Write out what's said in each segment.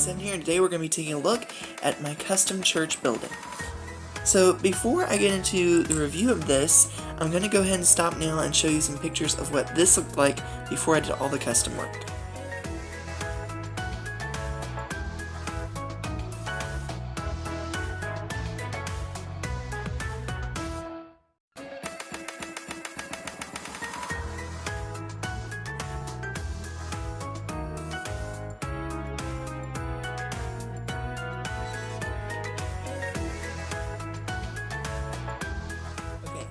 37 here, and today we're going to be taking a look at my custom church building. So before I get into the review of this, I'm going to go ahead and stop now and show you some pictures of what this looked like before I did all the custom work.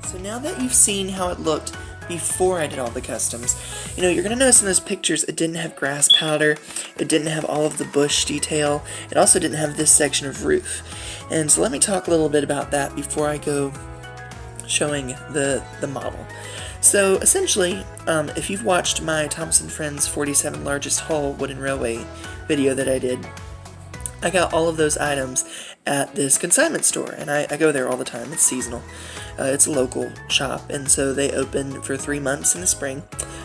So now that you've seen how it looked before I did all the customs, you're going to notice in those pictures it didn't have grass powder, it didn't have all of the bush detail, it also didn't have this section of roof. And so let me talk a little bit about that before I go showing the model. So essentially, if you've watched my Thomas & Friends 47 largest hull wooden railway video that I did, I got all of those items at this consignment store, and I go there all the time. It's seasonal. It's a local shop, and so they open for 3 months in the spring,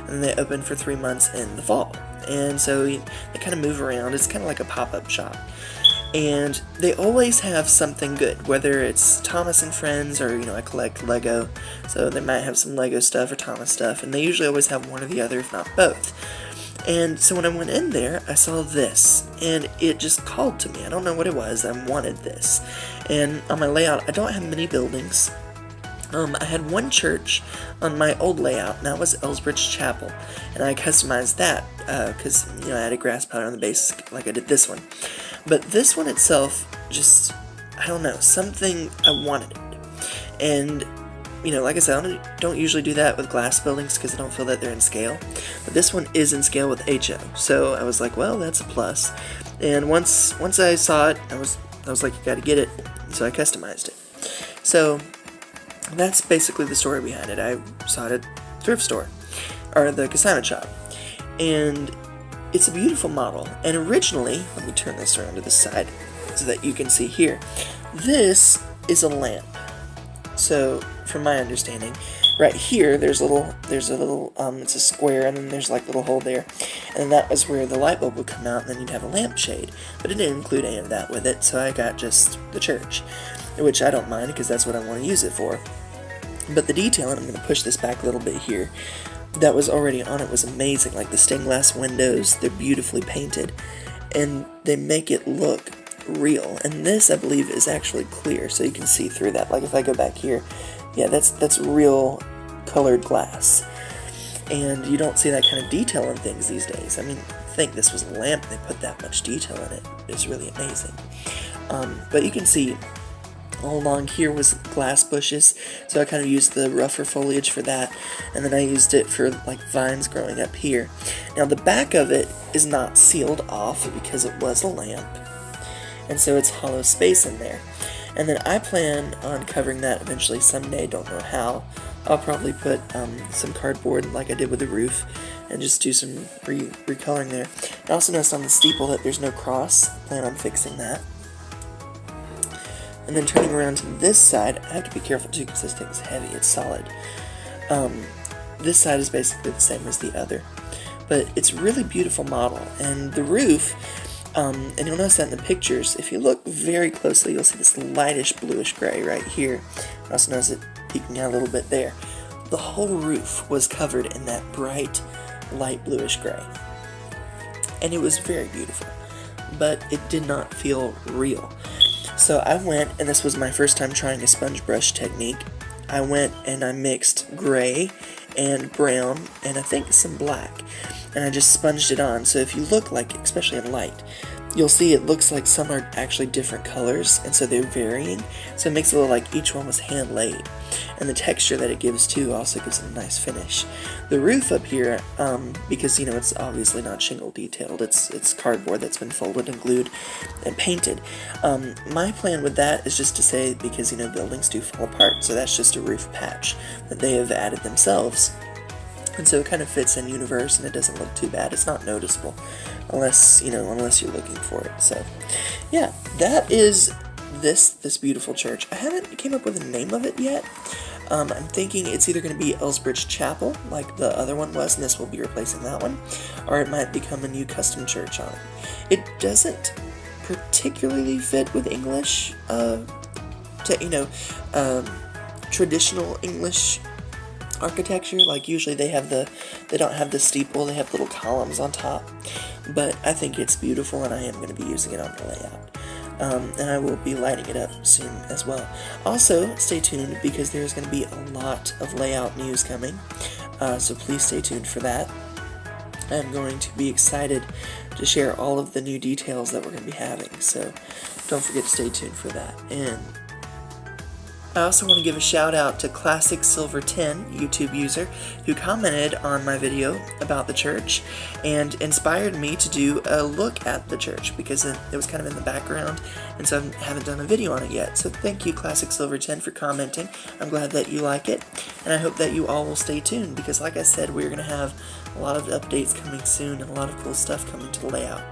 and they open for 3 months in the fall. And so they kind of move around. It's kind of like a pop-up shop. And they always have something good, whether it's Thomas & Friends or, I collect Lego, so they might have some Lego stuff or Thomas stuff, and they usually always have one or the other, if not both. And so when I went in there, I saw this, and it just called to me. I don't know what it was, I wanted this. And on my layout, I don't have many buildings. I had one church on my old layout, and that was Elsbridge Chapel. And I customized that, because, I added grass powder on the base like I did this one. But this one itself, just, I don't know, something I wanted. And like I said, I don't usually do that with glass buildings because I don't feel that they're in scale. But this one is in scale with HO, so I was like, well, that's a plus. And once I saw it, I was like, you gotta get it, so I customized it. So that's basically the story behind it. I saw it at the thrift store, or the consignment shop, and it's a beautiful model. And originally, let me turn this around to the side so that you can see here, this is a lamp. So, from my understanding, right here, there's a little, it's a square, and then there's like a little hole there, and that was where the light bulb would come out, and then you'd have a lampshade, but it didn't include any of that with it, so I got just the church, which I don't mind, because that's what I want to use it for. But the detailing, I'm going to push this back a little bit here, that was already on it was amazing. Like the stained glass windows, they're beautifully painted, and they make it look real. And this, I believe, is actually clear, so you can see through that. Like if I go back here, yeah, that's real colored glass. And you don't see that kind of detail in things these days. I mean, I think this was a lamp, they put that much detail in it. It's really amazing. But you can see all along here was glass bushes, so I kind of used the rougher foliage for that, and then I used it for like vines growing up here. Now the back of it is not sealed off because it was a lamp, and so it's hollow space in there. And then I plan on covering that eventually someday, don't know how. I'll probably put some cardboard like I did with the roof and just do some recoloring there. I also noticed on the steeple that there's no cross. I plan on fixing that. And then turning around to this side, I have to be careful too because this thing's heavy, it's solid. This side is basically the same as the other. But it's a really beautiful model. And the roof, and you'll notice that in the pictures, if you look very closely, you'll see this lightish bluish gray right here. I also notice it peeking out a little bit there. The whole roof was covered in that bright, light bluish gray. And it was very beautiful. But it did not feel real. So I went, and this was my first time trying a sponge brush technique, I went and I mixed gray and brown and I think some black, and I just sponged it on. So if you look like, especially in light, you'll see it looks like some are actually different colors, and so they're varying, so it makes it look like each one was hand laid. And the texture that it gives too also gives it a nice finish. The roof up here, because it's obviously not shingle detailed, it's cardboard that's been folded and glued and painted. My plan with that is just to say, because buildings do fall apart, so that's just a roof patch that they have added themselves. And so it kind of fits in universe, and it doesn't look too bad. It's not noticeable, unless you're looking for it. So, yeah, that is this beautiful church. I haven't came up with a name of it yet. I'm thinking it's either going to be Elsbridge Chapel, like the other one was, and this will be replacing that one, or it might become a new custom church on it. It doesn't particularly fit with English, traditional English architecture. Like usually they don't have the steeple, they have little columns on top. But I think it's beautiful, and I am going to be using it on the layout. And I will be lighting it up soon as well. Also, stay tuned because there's going to be a lot of layout news coming, so please stay tuned for that. I'm going to be excited to share all of the new details that we're going to be having, so don't forget to stay tuned for that. And I also want to give a shout out to Classic Silver 10 YouTube user who commented on my video about the church and inspired me to do a look at the church because it was kind of in the background, and so I haven't done a video on it yet. So thank you, Classic Silver 10, for commenting. I'm glad that you like it, and I hope that you all will stay tuned because, like I said, we're going to have a lot of updates coming soon and a lot of cool stuff coming to the layout.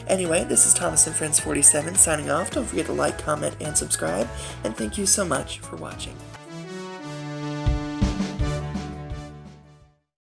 Anyway, this is Thomas and Friends 47 signing off. Don't forget to like, comment, and subscribe, and thank you so much for watching.